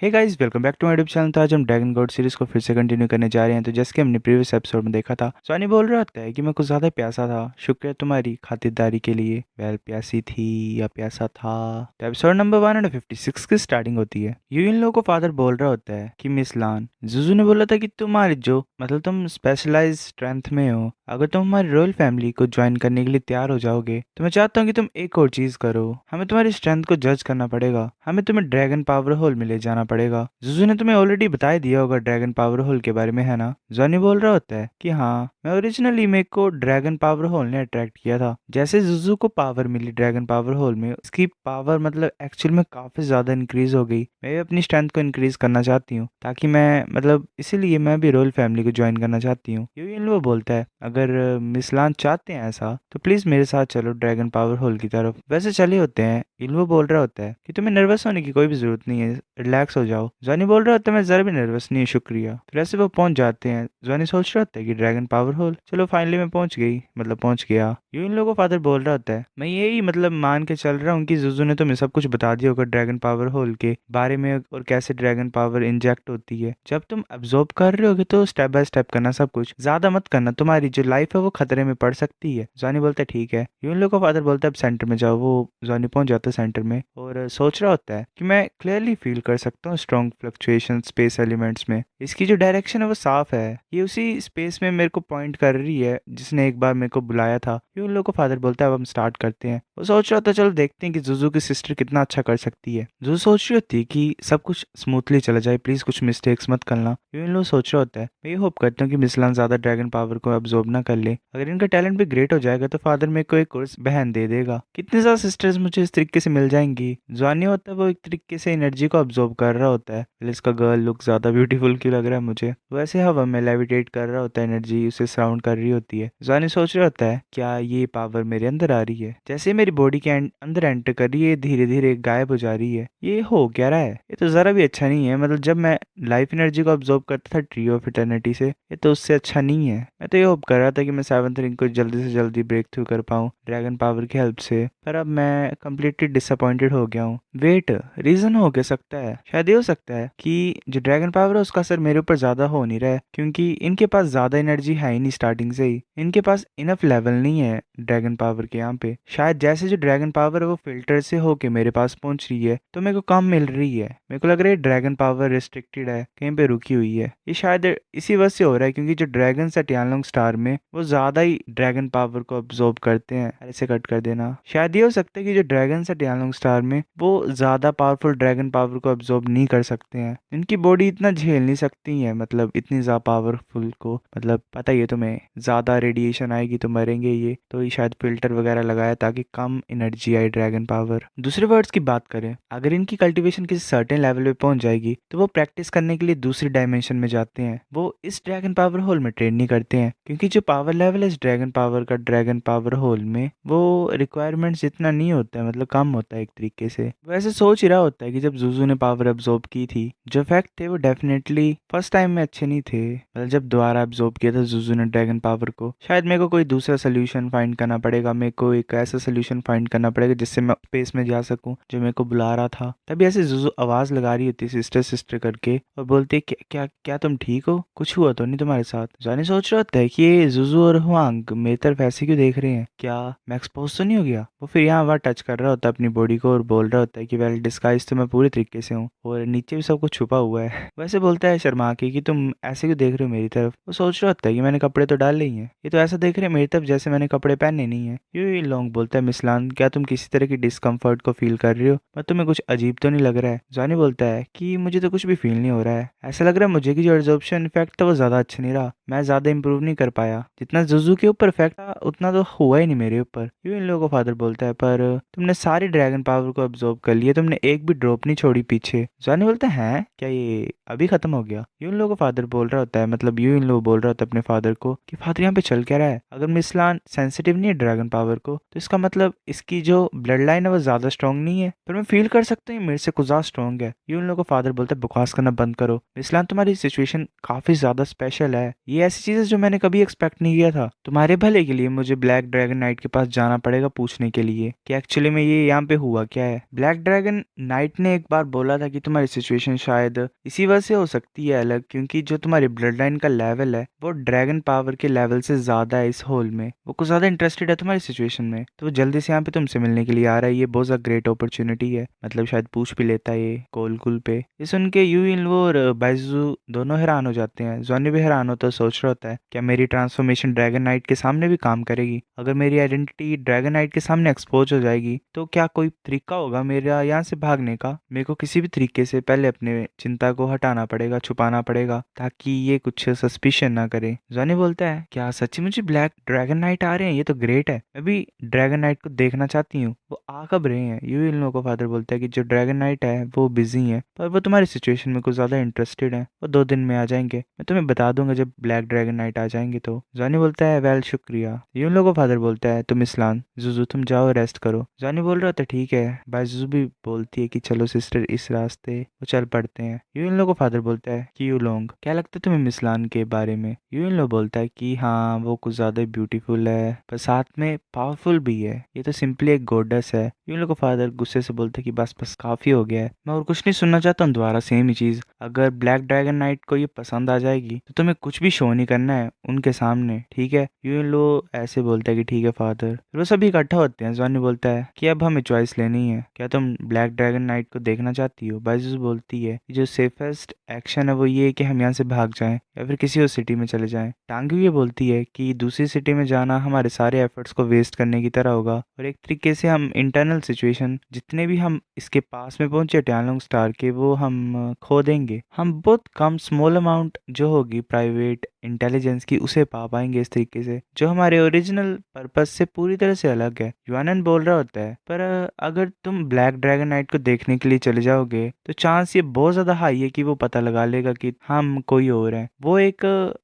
Hey guys, welcome back to my YouTube channel. तो आज हम ड्रैगन गॉड सीरीज को फिर से कंटिन्यू करने जा रहे हैं। तो जैसे कि हमने प्रीवियस एपिसोड में देखा था, सॉनी बोल रहा होता है कि मैं कुछ ज्यादा प्यासा था, शुक्र है तुम्हारी खातिरदारी के लिए। वेल, प्यासी थी या प्यासा था। तो एपिसोड नंबर 156 की स्टार्टिंग होती है। यूं इन लोगों को फादर बोल रहा होता है कि मिस लान, जुजू ने बोला था कि तुम्हारी जो मतलब तुम स्पेशलाइज स्ट्रेंथ में हो, अगर तुम हमारी रॉयल फैमिली को ज्वाइन करने के लिए तैयार हो जाओगे तो मैं चाहता हूँ कि तुम एक और चीज करो। हमें तुम्हारी स्ट्रेंथ को जज करना पड़ेगा, हमें तुम्हें ड्रैगन पावर होल में ले जाना पड़ेगा। जुजू ने तुम्हें ऑलरेडी बता ही दिया होगा ड्रैगन पावर होल के बारे में, है ना? जॉनी बोल रहा होता है कि हाँ, मैं ओरिजिनली मेरे को ड्रैगन पावर होल ने अट्रैक्ट किया था। जैसे जुजू को पावर मिली ड्रैगन पावर होल में, उसकी पावर मतलब एक्चुअल में काफी ज्यादा इंक्रीज हो गई। मैं भी अपनी स्ट्रेंथ को इंक्रीज करना चाहती हूँ ताकि मैं मतलब इसीलिए मैं भी रॉयल फैमिली को ज्वाइन करना चाहती हूँ। यूएन वो बोलता है अगर मिसलान चाहते हैं ऐसा तो प्लीज मेरे साथ चलो ड्रैगन पावर होल की तरफ। वैसे चले होते हैं। इल्वो बोल रहा होता है कि तुम्हें नर्वस होने की कोई भी जरूरत नहीं है, रिलैक्स हो जाओ। जॉनी बोल रहा होता है मैं जरा भी नर्वस नहीं हूँ, शुक्रिया। फिर ऐसे वो पहुंच जाते हैं। जॉनी सोच रहा होता है कि ड्रैगन पावर होल, चलो फाइनली मैं पहुंच गई, मतलब पहुंच गया। यूं इन लोगों को फादर बोल रहा होता है मैं यही मतलब मान के चल रहा हूँ कि जुजू ने तुम्हें सब कुछ बता दिया होगा ड्रैगन पावर होल के बारे में और कैसे ड्रैगन पावर इंजेक्ट होती है। जब तुम अब्जॉर्ब कर रहे होगे तो स्टेप बाय स्टेप करना, सब कुछ ज्यादा मत करना, तुम्हारी जो लाइफ है वो खतरे में पड़ सकती है। जॉनी बोलता है ठीक है। यूं इन लोगों को फादर बोलता है अब सेंटर में जाओ। वो जॉनी पहुंच जाता है सेंटर में और सोच रहा होता है कि मैं क्लियरली फील कर सकता हूँ स्ट्रॉन्ग फ्लक्चुएशन स्पेस एलिमेंट्स में। इसकी जो डायरेक्शन है वो साफ है, ये उसी स्पेस में मेरे को पॉइंट कर रही है जिसने एक बार मेरे को बुलाया था। यूं उन लोगों को फादर बोलता है अब हम स्टार्ट करते हैं। वो सोच रहा था चलो देखते हैं कि जुजू की सिस्टर कितना अच्छा कर सकती है। जुजू सोच रही होती है कि सब कुछ स्मूथली चला जाए, प्लीज कुछ मिस्टेक्स मत करना। यूं इन लोग सोच रहा होता है मैं ये होप करता हूँ कि मिसलान ज्यादा ड्रैगन पावर को अब्जॉर्ब ना कर ले। अगर इनका टैलेंट भी ग्रेट हो जाएगा तो फादर मेरे को एक और बहन दे देगा। कितनी ज्यादा सिस्टर्स मुझे इस तरीके से मिल जाएंगी। जवानी होता है वो एक तरीके से एनर्जी को अब्जॉर्ब कर रहा होता है। फिर इसका गर्ल लुक ज्यादा ब्यूटीफुल क्यों लग रहा है मुझे। वैसे हवा में लेविटेट कर रहा होता है, एनर्जी उसे सराउंड कर रही होती है। जवानी सोच रहा होता है क्या ये पावर मेरे अंदर आ रही है, जैसे ही मेरी बॉडी के अंदर एंटर कर रही है धीरे धीरे गायब हो जा रही है। ये हो क्या रहा है, ये तो जरा भी अच्छा नहीं है। मतलब जब मैं लाइफ एनर्जी को अब्जॉर्ब करता था ट्री ऑफ इटर्निटी से, ये तो उससे अच्छा नहीं है। मैं तो ये होप कर रहा था कि मैं सेवंथ रिंग को जल्दी से जल्दी ब्रेक थ्रू कर पाऊँ ड्रैगन पावर की हेल्प से, पर अब मैं कंप्लीटली डिसअपॉइंटेड हो गया हूँ। वेट, रीजन हो क्या सकता है? शायद ये हो सकता है कि जो ड्रैगन पावर है उसका असर मेरे ऊपर ज्यादा हो नहीं रहा है, क्योंकि इनके पास ज्यादा एनर्जी है ही नहीं स्टार्टिंग से ही। इनके पास इनफ लेवल नहीं है ड्रैगन पावर के यहाँ पे। शायद जैसे जो ड्रैगन पावर है वो फिल्टर से होके मेरे पास पहुंच रही है तो मेरे को कम मिल रही है। मेरे को लग रहा है ड्रैगन पावर रिस्ट्रिक्टेड है, कहीं पे रुकी हुई है। ये शायद इसी वजह से हो रहा है क्योंकि जो ड्रैगन है टियानलोंग स्टार में वो ज्यादा ही ड्रैगन पावर को अब्जॉर्ब करते हैं। ऐसे कट कर देना। शायद ये हो सकता है कि जो ड्रैगन है टियानलोंग स्टार में वो ज्यादा पावरफुल ड्रैगन पावर को अब्जॉर्ब नहीं कर सकते हैं। इनकी बॉडी इतना झेल नहीं सकती है, मतलब इतनी ज्यादा पावरफुल को, मतलब पता ही है तुम्हें ज्यादा रेडिएशन आएगी तो मरेंगे ये, तो ये शायद फिल्टर वगैरह लगाया ताकि कम एनर्जी आए ड्रैगन पावर। दूसरे वर्ड्स की बात करें, अगर इनकी कल्टीवेशन किसी सर्टेन लेवल पे पहुंच जाएगी तो वो प्रैक्टिस करने के लिए दूसरी डायमेंशन में जाते हैं। वो इस ड्रैगन पावर होल में ट्रेन नहीं करते हैं क्योंकि जो पावर लेवल है इस ड्रैगन पावर का ड्रैगन पावर होल में वो रिक्वायरमेंट जितना नहीं होता है, मतलब कम होता है एक तरीके से। वैसे सोच ही रहा होता है कि जब जुजू ने पावर अब्जॉर्ब की थी, जो फैक्ट थे वो डेफिनेटली फर्स्ट टाइम में अच्छे नहीं थे। मतलब जब दोबारा अब्जॉर्ब किया था जुजू ने ड्रैगन पावर को, शायद मेरे को कोई दूसरा सोल्यूशन फाइंड करना पड़ेगा। मेरे को एक ऐसा सोल्यूशन फाइंड करना पड़ेगा जिससे मैं स्पेस में जा सकूं जो मेरे को बुला रहा था। तभी ऐसे जुजू आवाज लगा रही होती सिस्टर सिस्टर करके और बोलती है क्या क्या क्या तुम ठीक हो, कुछ हुआ तो नहीं तुम्हारे साथ? जाने सोच रहा होता है कि ये जुजू और हुआंग मेरी तरफ ऐसे क्यों देख रहे हैं, क्या मैं एक्सपोज तो नहीं हो गया? वो फिर यहाँ वहाँ टच कर रहा होता है अपनी बॉडी को और बोल रहा होता है कि वेल डिस्गाइज तो मैं पूरी तरीके से हूँ और नीचे भी सब कुछ छुपा हुआ है। वैसे बोलता है शर्मा के कि तुम ऐसे क्यों देख रहे हो मेरी तरफ? वो सोच रहा होता है कि मैंने कपड़े तो डाल लिए हैं, ये तो ऐसा देख रहे हैं मेरी तरफ जैसे मैंने कपड़े पहने नहीं है। यूं लॉन्ग बोलता है मिसलान क्या तुम किसी तरह की डिस्कम्फर्ट को फील कर रही हो? मैं तुम्हें कुछ अजीब तो नहीं लग रहा है? जानी बोलता है कि मुझे तो कुछ भी फील नहीं हो रहा है, ऐसा लग रहा है मुझे कि जो एब्जॉर्प्शन इफेक्ट था वो ज्यादा अच्छा नहीं रहा, मैं ज्यादा इंप्रूव नहीं कर पाया। जितना जुजू के ऊपर इफेक्ट था उतना तो हुआ ही नहीं मेरे ऊपर। यूं इन लोगों को फादर बोलता है पर तुमने सारी ड्रैगन पावर को अब्जॉर्ब कर लिया, तुमने एक भी ड्रॉप नहीं छोड़ी पीछे। जानी बोलता है क्या ये अभी खत्म हो गया? यूं इन लोगों को फादर बोल रहा होता है, मतलब यूं इन लोग बोल रहा होता है अपने फादर को कि फादर यहाँ पे चल क्या रहा है? अगर मिसलान सेंसिटिव नहीं है ड्रैगन पावर को तो इसका मतलब इसकी जो ब्लड लाइन है वो ज्यादा स्ट्रांग नहीं है, पर मैं फील कर सकता हूँ मेरे से कुछ ज्यादा स्ट्रांग है। यूं इन लोगों को फादर बोलता है बकवास करना बंद करो मिसलान, तुम्हारी सिचुएशन काफी ज्यादा स्पेशल है, ये ऐसी चीजें जो मैंने कभी एक्सपेक्ट नहीं किया था। तुम्हारे भले के लिए मुझे ब्लैक ड्रैगन नाइट के पास जाना पड़ेगा पूछने के लिए कि एक्चुअली में ये यहाँ पे हुआ क्या है। ब्लैक ड्रैगन नाइट ने एक बार बोला था कि तुम्हारी सिचुएशन शायद इसी वजह से हो सकती है अलग, क्योंकि जो तुम्हारी ब्लड लाइन का लेवल है वो ड्रैगन पावर के लेवल से ज़्यादा है इस होल में। वो कुछ ज़्यादा इंटरेस्टेड है तुम्हारी सिचुएशन में, तो वो जल्दी से यहाँ पे तुमसे मिलने के लिए आ रहा है। ये बहुत ज़्यादा ग्रेट अपॉर्चुनिटी है, मतलब शायद पूछ भी लेता है ये कॉल कुल पे। ये सुन के यूइन वो और बाइजू दोनों हैरान हो जाते हैं। जॉनी भी हैरान होता है, सोच रहा होता है क्या मेरी ट्रांसफॉर्मेशन ड्रैगन नाइट के सामने भी काम करेगी? अगर मेरी आइडेंटिटी ड्रैगन नाइट के सामने एक्सपोज हो जाएगी तो क्या कोई तरीका होगा मेरा यहाँ से भागने का? मेरे को किसी भी तरीके से पहले अपने चिंता को हटाना पड़ेगा, छुपाना पड़ेगा, ताकि ये कुछ सस्पिशन ना करे। जॉनी बोलता है क्या सच्ची मुझे ब्लैक ड्रैगन नाइट आ रहे हैं? ये तो ग्रेट है, मैं भी ड्रैगन नाइट को देखना चाहती हूँ। वो आ कब रहे हैं? यू इन लोगों का फादर बोलता है कि जो ड्रैगन नाइट है वो बिजी है, पर वो तुम्हारी सिचुएशन में कुछ ज्यादा इंटरेस्टेड है। वो 2 दिन में आ जाएंगे, मैं तुम्हें बता दूंगा जब ब्लैक ड्रैगन नाइट आ जाएंगे तो। जॉनी बोलता है वेल शुक्रिया। यू इन लोगों का फादर बोलता है तुम इस्लान, जुजू तुम जाओ रेस्ट करो। जॉनी बोल रहा था ठीक है भाई। जुजू भी बोलती है कि चलो सिस्टर इस रास्ते, वो चल पड़ते हैं। यू इन लोगों का फादर बोलता है कि यू लोग क्या लगता है तुम्हें मिसलान के बारे में? यू इन लोग बोलता है कि हाँ वो कुछ ज्यादा ब्यूटीफुल है पर साथ में पावरफुल भी है, ये तो सिंपली एक गॉडेस है। यूं लोग फादर गुस्से से बोलते कि बस बस काफी हो गया है, मैं और कुछ नहीं सुनना चाहता हूँ दोबारा सेम ही चीज। अगर ब्लैक ड्रैगन नाइट को ये पसंद आ जाएगी तो तुम्हें कुछ भी शो नहीं करना है उनके सामने, ठीक है? यूं लोग ऐसे बोलता है कि ठीक है फादर। फिर वो सभी इकट्ठा होते हैं। जॉनी बोलता है कि अब हमें चॉइस लेनी है, क्या तुम ब्लैक ड्रैगन नाइट को देखना चाहती हो? बाइजूस बोलती है कि जो सेफेस्ट एक्शन है वो ये है कि हम यहाँ से भाग जाएं या फिर किसी और सिटी में चले जाएं। टांगू ये बोलती है कि दूसरी सिटी में जाना हमारे सारे एफर्ट्स को वेस्ट करने की तरह होगा और एक तरीके से हम इंटरनल सिचुएशन जितने भी हम इसके पास में पहुंचे टैनलोंग स्टार के वो हम खो देंगे। हम बहुत कम स्मॉल अमाउंट जो होगी प्राइवेट इंटेलिजेंस की उसे पा पाएंगे इस तरीके से, जो हमारे ओरिजिनल पर्पस से पूरी तरह से अलग है। युआनन बोल रहा होता है पर अगर तुम ब्लैक ड्रैगन नाइट को देखने के लिए चले जाओगे तो चांस ये बहुत ज्यादा हाई है कि वो पता लगा लेगा कि हम कोई और हैं। वो एक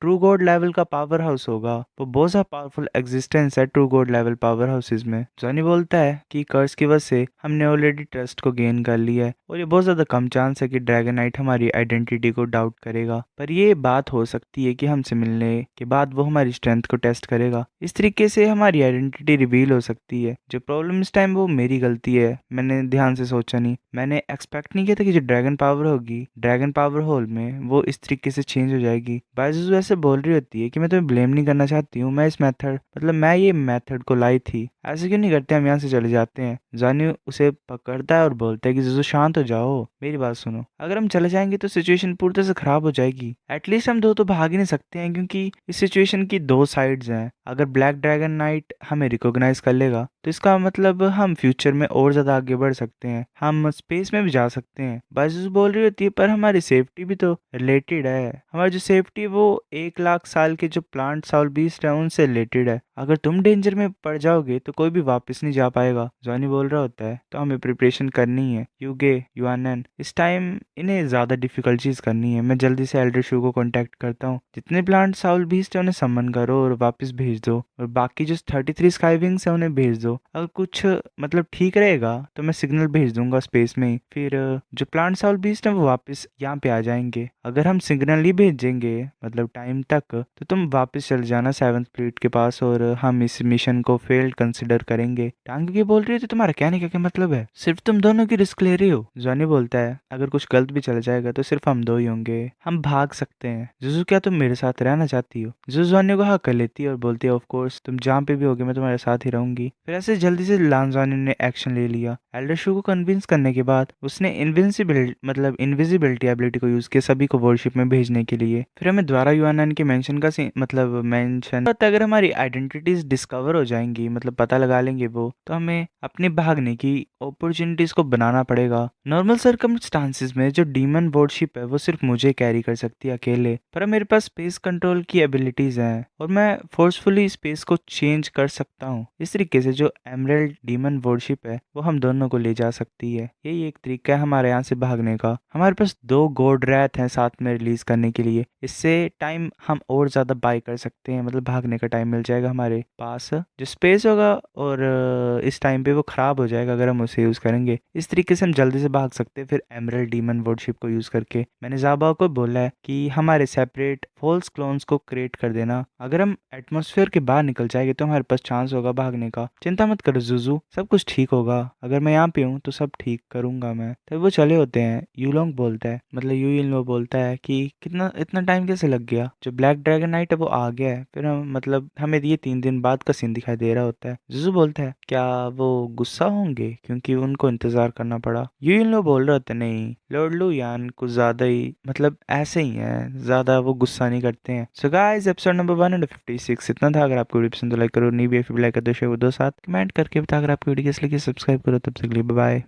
ट्रू गॉड लेवल का पावर हाउस होगा, वो बहुत ज्यादा पावरफुल एग्जिस्टेंस है true God level power houses में। जॉनी बोलता है कि कर्स की वजह से हमने ऑलरेडी ट्रस्ट को गेन कर लिया है और ये बहुत ज्यादा कम चांस है कि ड्रैगन नाइट हमारी आइडेंटिटी को डाउट करेगा, पर ये बात हो सकती है कि हमसे मिलने के बाद वो हमारी स्ट्रेंथ को टेस्ट करेगा। इस तरीके से हमारी आइडेंटिटी रिवील हो सकती है। जो प्रॉब्लम इस टाइम वो मेरी गलती है, मैंने ध्यान से सोचा नहीं, मैंने एक्सपेक्ट नहीं किया था कि जो ड्रैगन पावर होगी ड्रैगन पावर होल में वो इस तरीके से चेंज हो जाएगी। बाइजुज़ ऐसे बोल रही होती है कि मैं तुम्हें ब्लेम नहीं करना चाहती हूँ, मैं इस मेथड मतलब मैं ये मेथड को लाई थी, ऐसे क्यों नहीं करते, हम यहाँ से चले जाते हैं। जानी उसे पकड़ता है और बोलता है कि जुजू शांत हो जाओ, मेरी बात सुनो, अगर हम चले जाएंगे तो सिचुएशन पूरी तरह से खराब हो जाएगी। एटलीस्ट हम दो तो भाग ही नहीं सकते हैं क्योंकि इस सिचुएशन की 2 साइड्स हैं। अगर ब्लैक ड्रैगन नाइट हमें रिकॉग्नाइज कर लेगा तो इसका मतलब हम फ्यूचर में और ज्यादा आगे बढ़ सकते हैं, हम स्पेस में भी जा सकते हैं। बाइजुस बोल रही होती है पर हमारी सेफ्टी भी तो रिलेटेड है, हमारी जो सेफ्टी वो 1 लाख साल के जो प्लांट साउल बीस्ट है उनसे रिलेटेड है। अगर तुम डेंजर में पड़ जाओगे तो कोई भी वापस नहीं जा पाएगा। जॉनी बोल रहा होता है तो हमें प्रिपरेशन करनी है युगे युआनन, इस टाइम इन्हें ज्यादा डिफिकल्टीज करनी है। मैं जल्दी से एल्डर शू को कांटेक्ट करता हूँ, जितने प्लांट साउल बीस्ट है उन्हें समन करो और वापस भेज दो, और बाकी जो 33 स्काई विंग्स है उन्हें भेज दो। अगर कुछ मतलब ठीक रहेगा तो मैं सिग्नल भेज दूंगा स्पेस में ही, फिर जो प्लांट साउल बीस्ट है वो वापस यहाँ पे आ जाएंगे। अगर हम सिग्नल ही भेजेंगे मतलब टाइम तक तो तुम वापस चल जाना 7th फ्लीट के पास और हम इस मिशन को फेल्ड कंसिडर करेंगे। टांग की बोल रही है तो तुम्हारा कहने का क्या मतलब है, सिर्फ तुम दोनों की रिस्क ले रही हो? जॉनी बोलता है अगर कुछ गलत भी चल जाएगा तो सिर्फ हम 2 ही होंगे, हम भाग सकते हैं। जुजू क्या तुम मेरे साथ रहना चाहती हो? जुजू जॉनी को हाँ कर लेती है और बोलती है ऑफ कोर्स तुम जहाँ पे भी होगे मैं तुम्हारे साथ ही रहूंगी। फिर ऐसे जल्दी से लांजानी ने एक्शन ले लिया। एल्डर शू को कन्विंस करने के बाद उसने इनविजिबिलिटी एबिलिटी को यूज किया सभी को वॉरशिप में भेजने के लिए। फिर हमें द्वारा युआनन के मेंशन का मेंशन अगर हमारी आइडेंटिटीज डिस्कवर हो जाएंगी मतलब पता लगा लेंगे वो, तो हमें अपने भागने की अपॉर्चुनिटीज को बनाना पड़ेगा। नॉर्मल सर्कमस्टांसिस में जो डीमन वॉरशिप है वो सिर्फ मुझे कैरी कर सकती है अकेले, पर मेरे पास स्पेस कंट्रोल की एबिलिटीज हैं और मैं फोर्सफुली स्पेस को चेंज कर सकता हूँ। इस तरीके से जो एमरल्ड डीमन वॉरशिप है वो हम दोनों को ले जा सकती है। यही एक तरीका है हमारे यहाँ से भागने का। हमारे पास 2 गॉड रैथ हैं साथ में रिलीज करने के लिए, इससे टाइम हम और ज्यादा बाय कर सकते हैं, मतलब भागने का टाइम मिल जाएगा हमारे पास। जो स्पेस होगा और इस टाइम पे वो खराब हो जाएगा अगर हम उसे यूज करेंगे। इस तरीके से हम जल्दी से भाग सकते हैं। फिर एमरल्ड डीमन वॉरशिप को यूज करके मैंने जाबा को बोला है कि हमारे सेपरेट फॉल्स क्लोन्स को क्रिएट कर देना, अगर हम एटमॉस्फेयर के बाहर निकल जाएंगे तो हमारे पास चांस होगा भागने का। चिंता चिंता मत करो जुजू, सब कुछ ठीक होगा। अगर मैं यहाँ पे हूँ तो सब ठीक करूंगा मैं। तब वो चले होते हैं। यूलोंग बोलता है, मतलब यू इन लो बोलता है कि कितना इतना टाइम कैसे लग गया, जो ब्लैक ड्रैगन नाइट है वो आ गया है। फिर हम मतलब हमें ये 3 दिन बाद का सीन दिखाई दे रहा होता है। जुजू बोलता है क्या वो गुस्सा होंगे क्योंकि उनको इंतजार करना पड़ा। यू इन लो बोल रहे होते हैं, नहीं लॉर्ड लू यान कुछ ज्यादा ही मतलब ऐसे ही है, ज्यादा वो गुस्सा नहीं करते हैं। सो गाइस एपिसोड नंबर 156 इतना था। अगर आपको वीडियो पसंद तो लाइक करो, नहीं भी लाइक कर दो, शेयर कर दो, साथ कमेंट करके बता। अगर आपको वीडियो कैसी लगी सब्सक्राइब करो। तब तक के लिए बाय बाय।